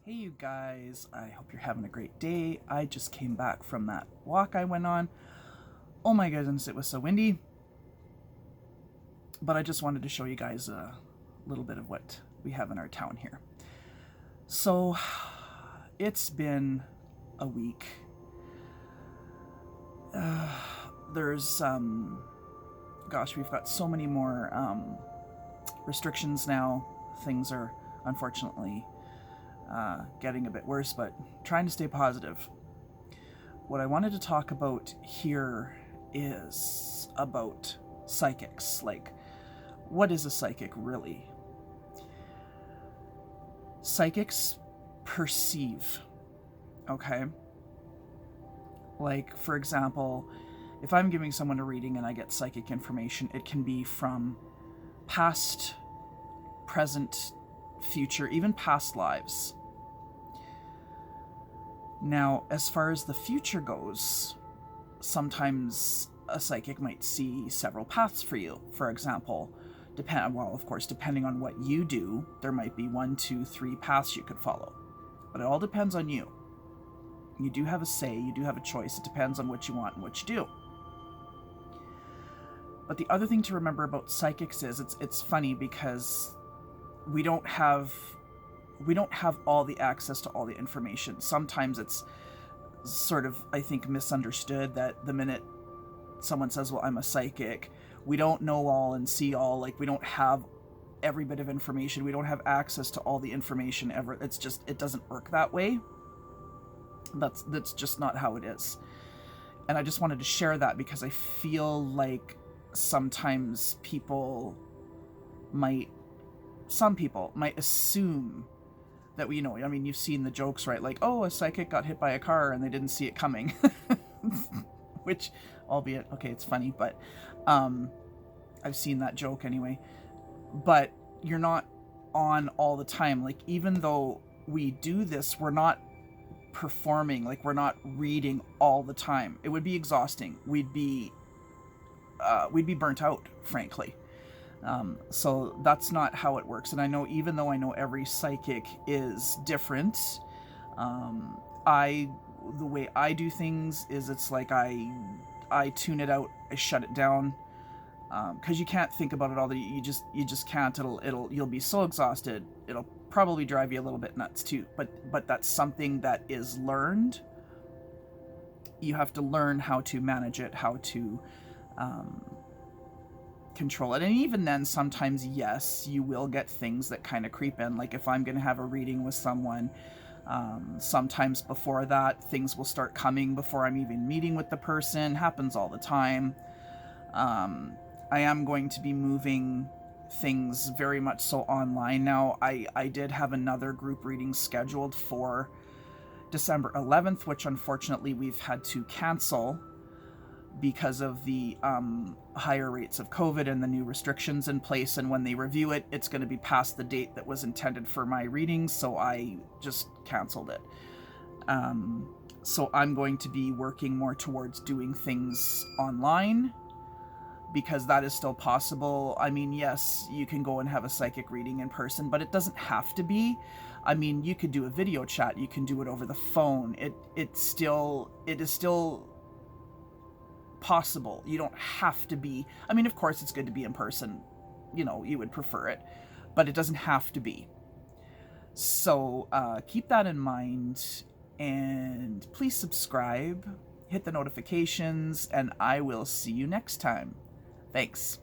Hey you guys, I hope you're having a great day. I just came back from that walk I went on. Oh my goodness, it was so windy. But I just wanted to show you guys a little bit of what we have in our town here. So, it's been a week. There's, gosh, we've got so many more restrictions now. Things are unfortunately getting a bit worse, but trying to stay positive. What I wanted to talk about here is about psychics. Like, what is a psychic really? Psychics perceive, okay? Like, for example, if I'm giving someone a reading and I get psychic information, it can be from past, present, future, even past lives. Now, as far as the future goes, sometimes a psychic might see several paths for you. For example, depending on what you do, there might be 1, 2, 3 paths you could follow. But it all depends on you. You do have a say, you do have a choice. It depends on what you want and what you do. But the other thing to remember about psychics is it's funny because we don't have all the access to all the information. Sometimes it's sort of, I think, misunderstood that the minute someone says, well, I'm a psychic, we don't know all and see all. Like, we don't have every bit of information. We don't have access to all the information ever. It doesn't work that way. That's just not how it is. And I just wanted to share that because I feel like sometimes some people might assume that you've seen the jokes, right? Like, oh, a psychic got hit by a car and they didn't see it coming. Which, albeit, okay, it's funny, but I've seen that joke anyway. But you're not on all the time. Like, even though we do this, we're not performing, like, we're not reading all the time. It would be exhausting. We'd be burnt out, frankly. So that's not how it works. And I know, even though I know every psychic is different, the way I do things is it's like I tune it out, I shut it down, because you can't think about it all. You just can't. You'll be so exhausted. It'll probably drive you a little bit nuts too. But that's something that is learned. You have to learn how to manage it, how to control it. And even then, sometimes, yes, you will get things that kind of creep in. Like, if I'm going to have a reading with someone, sometimes before that, things will start coming before I'm even meeting with the person. Happens all the time. I am going to be moving things very much so online now. I did have another group reading scheduled for December 11th, which unfortunately we've had to cancel because of the higher rates of COVID and the new restrictions in place. And when they review it, it's going to be past the date that was intended for my reading, so I just canceled it. So I'm going to be working more towards doing things online, because that is still possible. I mean, yes, you can go and have a psychic reading in person, but it doesn't have to be. I mean, you could do a video chat, you can do it over the phone. It is still possible. You don't have to be. I mean, of course, it's good to be in person. You would prefer it, but it doesn't have to be. So keep that in mind, and please subscribe, hit the notifications, and I will see you next time. Thanks.